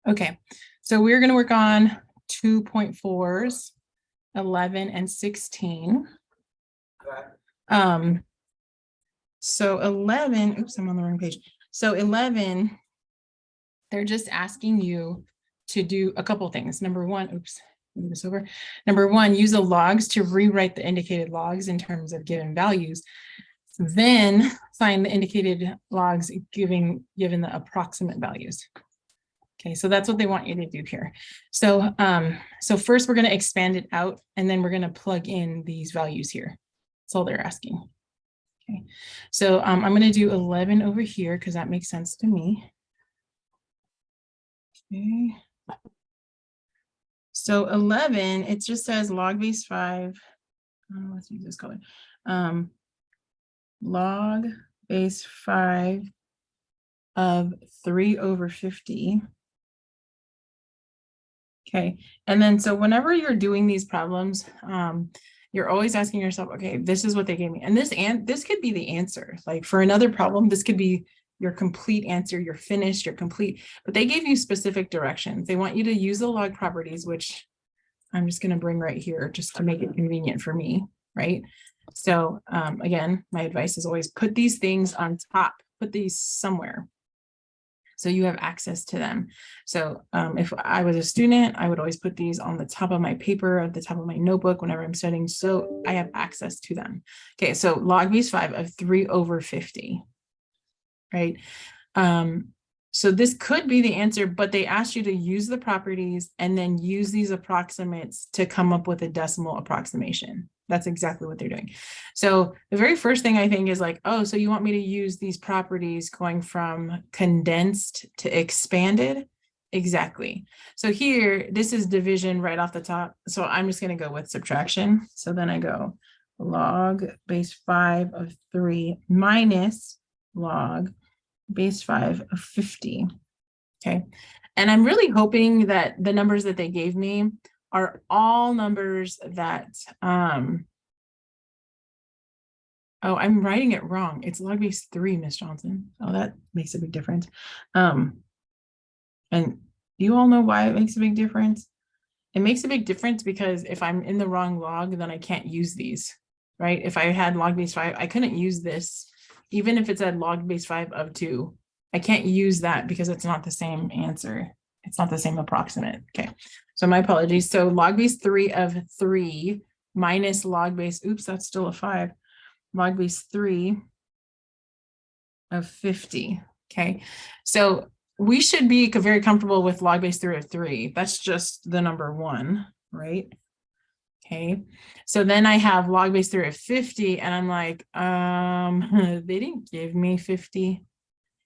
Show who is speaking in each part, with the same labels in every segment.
Speaker 1: Okay, so we're going to work on 2.4s, 11 and 16. So 11, oops, I'm on the wrong page. So 11, they're just asking you to do a couple things. Number one, oops, move this over. Number one, use the logs to rewrite the indicated logs in terms of given values. Then find the indicated logs given the approximate values. Okay, so that's what they want you to do here. So, so first we're going to expand it out, and then we're going to plug in these values here. That's all they're asking. Okay, so I'm going to do 11 over here because that makes sense to me. Okay. So 11, it just says log base 5. Let's use this color. Log base 5 of 3 over 50. Okay, and then so whenever you're doing these problems, you're always asking yourself, okay, this is what they gave me. And this could be the answer. Like for another problem, this could be your complete answer, you're finished, you're complete, but they gave you specific directions. They want you to use the log properties, which I'm just going to bring right here just to make it convenient for me, right? So again, my advice is always put these things on top, put these somewhere, so you have access to them. So if I was a student, I would always put these on the top of my paper, at the top of my notebook whenever I'm studying, so I have access to them. Okay, so log base 5 of 3 over 50, right? So this could be the answer, but they asked you to use the properties and then use these approximates to come up with a decimal approximation. That's exactly what they're doing. So the very first thing I think is like, oh, so you want me to use these properties going from condensed to expanded? Exactly. So here, this is division right off the top. So I'm just going to go with subtraction. So then I go log base 5 of 3 minus log base 5 of 50. Okay. And I'm really hoping that the numbers that they gave me are all numbers that, oh, I'm writing it wrong. It's log base 3, Miss Johnson. Oh, that makes a big difference. And you all know why it makes a big difference? It makes a big difference because if I'm in the wrong log, then I can't use these, right? If I had log base 5, I couldn't use this. Even if it said log base 5 of 2, I can't use that because it's not the same answer. It's not the same approximate. Okay, so my apologies. So log base 3 of 3 minus log base, oops, that's still a 5. Log base 3 of 50. Okay, so we should be very comfortable with log base 3 of 3. That's just the number 1, right? Okay, so then I have log base 3 of 50, and I'm like, they didn't give me 50.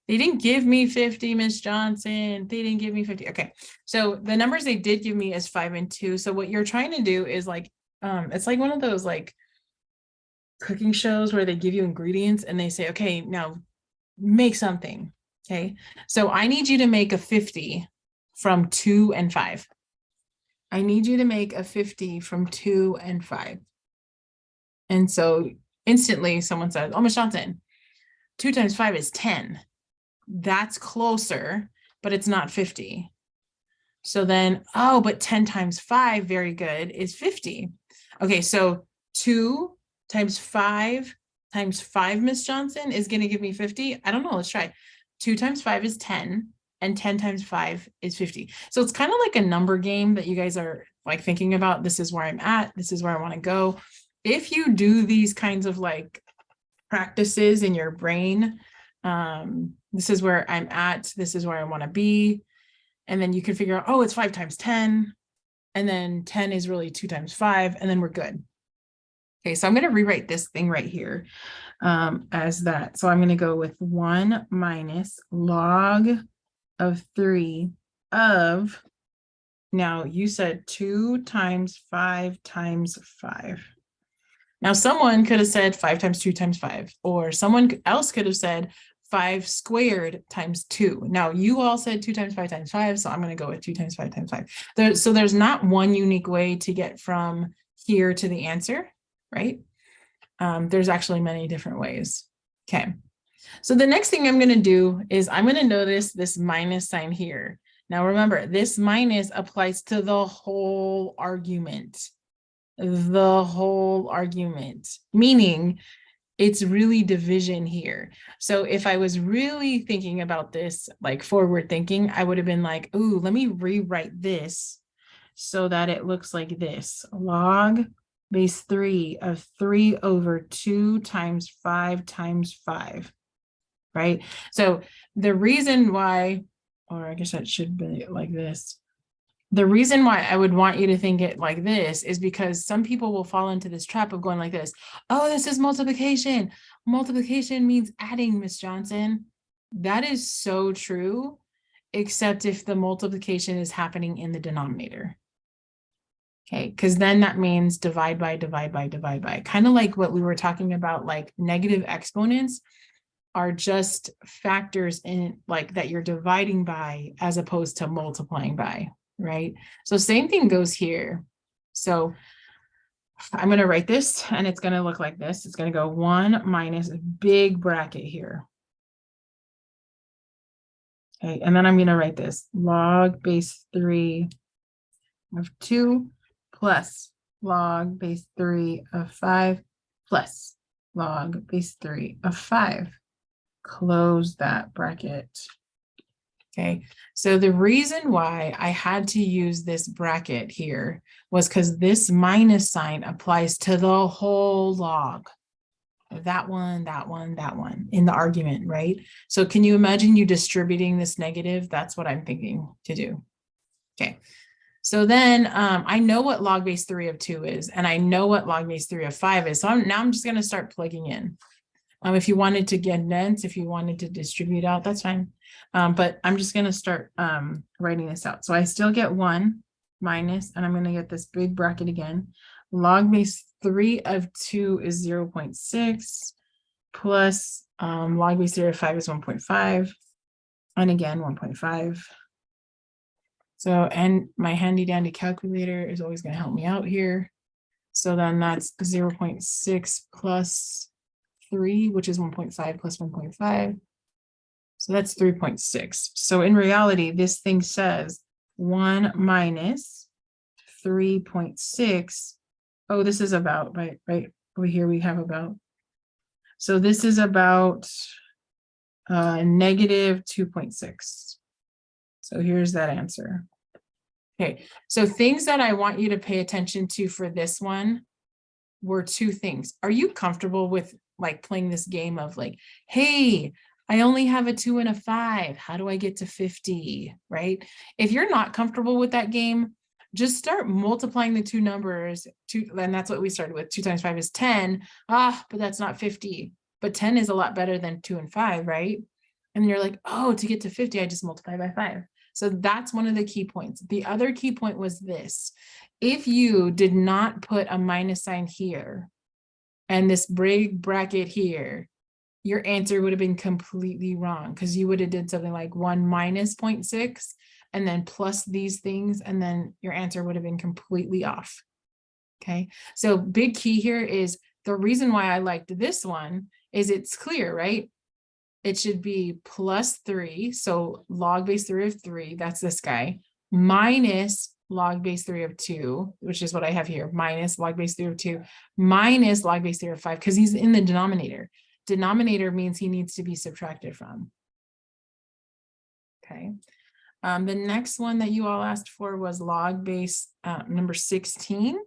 Speaker 1: They didn't give me 50, Miss Johnson. They didn't give me 50. Okay, so the numbers they did give me is 5 and 2. So what you're trying to do is like, it's like one of those like cooking shows where they give you ingredients and they say, okay, now make something. Okay, so I need you to make a 50 from 2 and 5. I need you to make a 50 from 2 and 5. And so instantly someone says, oh, Miss Johnson, 2 times 5 is 10. That's closer, but it's not 50. So then, oh, but 10 times 5, very good, is 50. Okay, so 2 times 5 times 5, Miss Johnson, is going to give me 50. I don't know, let's try. 2 times 5 is 10, and 10 times 5 is 50. So it's kind of like a number game that you guys are like thinking about. This is where I'm at. This is where I want to go. If you do these kinds of like practices in your brain, this is where I'm at, this is where I want to be. And then you can figure out, oh, it's 5 times 10. And then 10 is really 2 times 5. And then we're good. Okay, so I'm going to rewrite this thing right here as that. So I'm going to go with 1 minus log of 3 of, now you said 2 times 5 times 5. Now someone could have said 5 times 2 times 5, or someone else could have said 5 squared times 2. Now you all said 2 times 5 times 5, so I'm going to go with 2 times 5 times 5. So there's not one unique way to get from here to the answer, right? There's actually many different ways. Okay, so the next thing I'm going to do is I'm going to notice this minus sign here. Now remember, this minus applies to the whole argument. The whole argument, meaning it's really division here. So if I was really thinking about this, like forward thinking, I would have been like, ooh, let me rewrite this so that it looks like this. Log base 3 of 3 over 2 times 5 times 5, right? So the reason why, or I guess that should be like this. The reason why I would want you to think it like this is because some people will fall into this trap of going like this. Oh, this is multiplication. Multiplication means adding, Miss Johnson. That is so true, except if the multiplication is happening in the denominator. Okay, because then that means divide by, divide by, divide by. Kind of like what we were talking about, like negative exponents are just factors in like that you're dividing by as opposed to multiplying by, right? So same thing goes here. So I'm going to write this and it's going to look like this. It's going to go 1 minus a big bracket here. Okay, and then I'm going to write this log base 3 of 2 plus log base 3 of 5 plus log base 3 of 5. Close that bracket. Okay, so the reason why I had to use this bracket here was because this minus sign applies to the whole log. That one, that one, that one in the argument, right? So can you imagine you distributing this negative? That's what I'm thinking to do. Okay, so then I know what log base 3 of 2 is, and I know what log base 3 of 5 is. So now I'm just going to start plugging in. If you wanted to get dense, if you wanted to distribute out, that's fine. But I'm just going to start writing this out. So I still get 1 minus, and I'm going to get this big bracket again. Log base 3 of 2 is 0.6 plus log base 3 of 5 is 1.5. And again, 1.5. So, and my handy dandy calculator is always going to help me out here. So then that's 0.6 plus 3, which is 1.5 plus 1.5. So that's 3.6. So in reality, this thing says 1 minus 3.6. Oh, this is about, right over here we have about. So this is about negative 2.6. So here's that answer. Okay, so things that I want you to pay attention to for this one were 2 things. Are you comfortable with like playing this game of like, hey, I only have a 2 and a 5. How do I get to 50? Right? If you're not comfortable with that game, just start multiplying the 2 numbers. And that's what we started with. 2 times 5 is 10. But that's not 50. But 10 is a lot better than 2 and 5, right? And you're like, oh, to get to 50, I just multiply by 5. So that's one of the key points. The other key point was this. If you did not put a minus sign here and this big bracket here, your answer would have been completely wrong because you would have did something like 1 minus 0.6 and then plus these things, and then your answer would have been completely off. Okay, so big key here is the reason why I liked this one is it's clear, right? It should be plus 3. So log base 3 of 3, that's this guy, minus log base 3 of 2, which is what I have here, minus log base 3 of 2, minus log base 3 of 5, because he's in the denominator. Denominator means he needs to be subtracted from. Okay. The next one that you all asked for was log base number 16.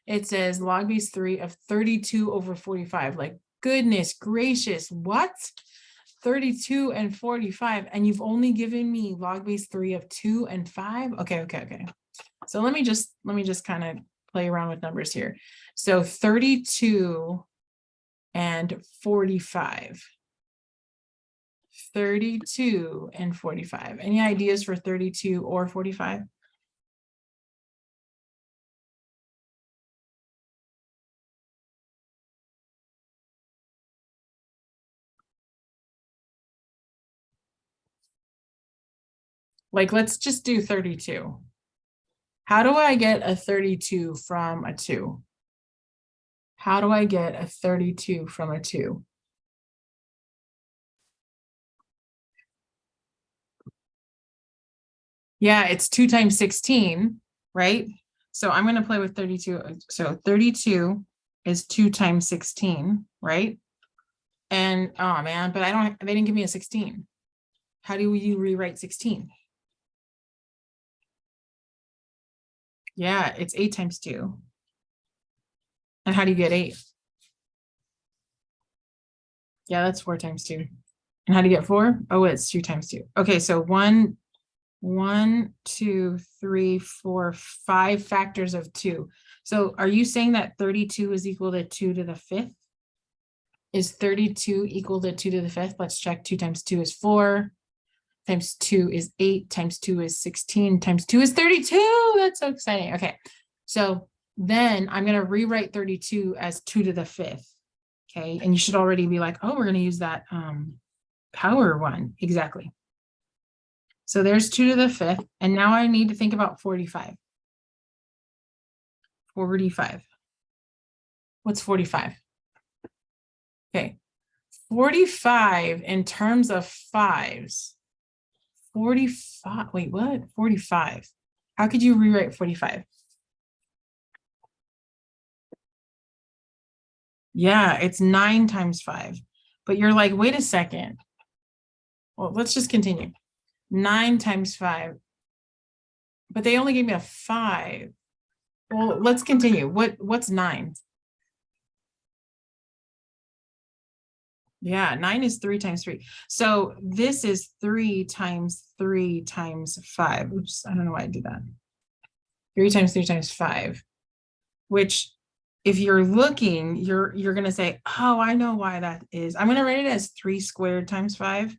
Speaker 1: It says log base 3 of 32 over 45. Like, goodness gracious, what? 32 and 45, and you've only given me log base 3 of 2 and 5. Okay. So let me just kind of play around with numbers here. So 32 and 45. 32 and 45. Any ideas for 32 or 45? Like, let's just do 32. How do I get a 32 from a 2? How do I get a 32 from a 2? Yeah, it's 2 times 16, right? So I'm going to play with 32. So 32 is 2 times 16, right? And oh man, but they didn't give me a 16. How do you rewrite 16? Yeah, it's 8 times 2. And how do you get 8? Yeah, that's 4 times 2. And how do you get 4? Oh, it's 2 times 2. Okay, so 1, 2, 3, 4, 5 factors of 2. So are you saying that 32 is equal to 2 to the 5th? Is 32 equal to 2 to the 5th? Let's check. 2 times 2 is 4. Times 2 is 8. Times 2 is 16. Times 2 is 32. That's so exciting. Okay. So then I'm going to rewrite 32 as 2 to the 5th. Okay. And you should already be like, oh, we're going to use that power one. Exactly. So there's 2 to the 5th. And now I need to think about 45. 45. What's 45? Okay. 45 in terms of fives. 45. Wait, what? 45. How could you rewrite 45? Yeah, it's 9 times 5. But you're like, wait a second. Well, let's just continue. 9 times 5. But they only gave me a 5. Well, let's continue. What's 9? Yeah, 9 is 3 times 3. So this is 3 times 3 times 5. Oops, I don't know why I did that. 3 times 3 times 5, which if you're looking, you're going to say, oh, I know why that is. I'm going to write it as 3 squared times 5,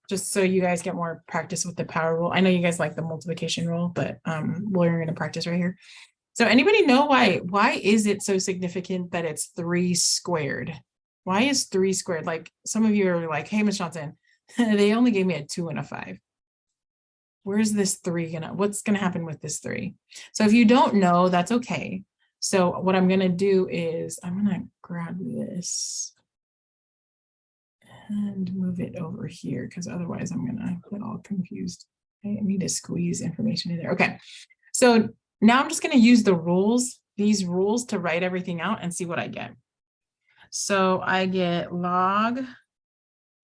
Speaker 1: just so you guys get more practice with the power rule. I know you guys like the multiplication rule, but we're going to practice right here. So anybody know why is it so significant that it's 3 squared? Why is 3 squared? Like some of you are like, hey, Ms. Johnson, they only gave me a 2 and a 5. Where's this 3 what's gonna happen with this 3? So if you don't know, that's okay. So what I'm gonna do is I'm gonna grab this and move it over here, because otherwise I'm gonna get all confused. I need to squeeze information in there. Okay, so now I'm just gonna use these rules to write everything out and see what I get. So I get log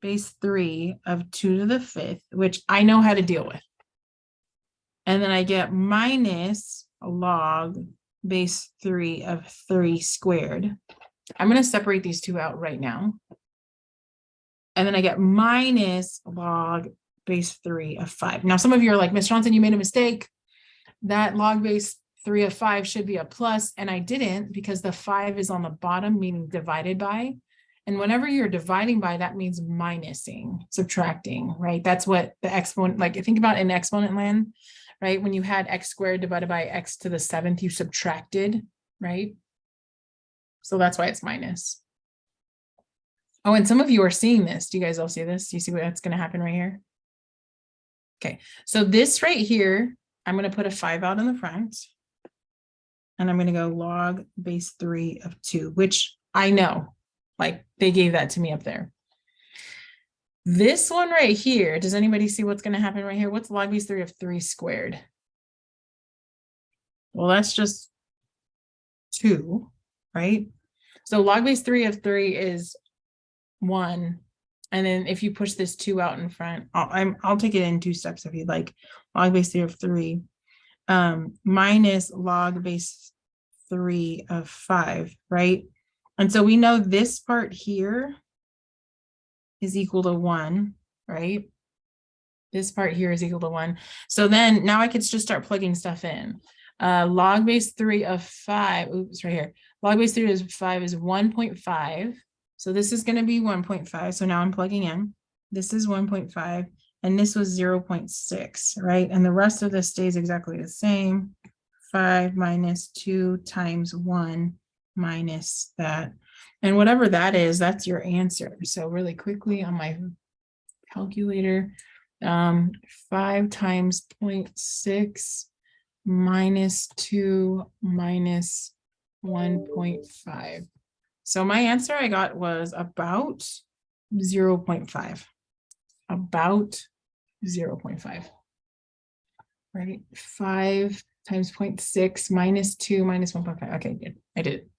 Speaker 1: base 3 of 2 to the 5th, which I know how to deal with. And then I get minus log base 3 of 3 squared. I'm going to separate these two out right now. And then I get minus log base 3 of 5. Now, some of you are like, Ms. Johnson, you made a mistake. That log base 3 of 5 should be a plus, and I didn't, because the 5 is on the bottom, meaning divided by. And whenever you're dividing by, that means minusing, subtracting, right? That's what the exponent, like think about in exponent land, right? When you had x squared divided by x to the 7th, you subtracted, right? So that's why it's minus. Oh, and some of you are seeing this. Do you guys all see this? Do you see what's going to happen right here? Okay, so this right here, I'm going to put a 5 out in the front. And I'm going to go log base 3 of 2, which I know, like they gave that to me up there. This one right here, does anybody see what's going to happen right here? What's log base 3 of 3 squared? Well, that's just 2, right? So log base 3 of 3 is 1. And then if you push this 2 out in front, I'll take it in 2 steps if you'd like. Log base 3 of 3 minus log base 3 of 5, right? And so we know this part here is equal to 1, right? This part here is equal to 1. So then now I could just start plugging stuff in. Log base 3 of 5, oops, right here. Log base 3 of 5 is 1.5. So this is going to be 1.5. So now I'm plugging in. This is 1.5. And this was 0.6, right? And the rest of this stays exactly the same. 5 minus 2 times 1 minus that. And whatever that is, that's your answer. So really quickly on my calculator, 5 times 0.6 minus 2 minus 1.5. So my answer I got was about 0.5. About 0.5. right? 5 times 0.6 minus 2 minus 1.5. Okay, good. I did it.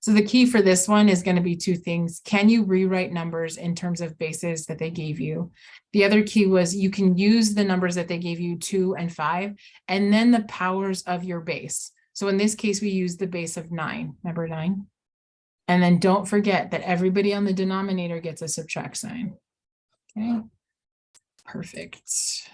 Speaker 1: So the key for this one is going to be two things. Can you rewrite numbers in terms of bases that they gave you? The other key was you can use the numbers that they gave you, 2 and 5, and then the powers of your base. So in this case, we use the base of 9. Remember 9? And then don't forget that everybody on the denominator gets a subtract sign. Okay, perfect.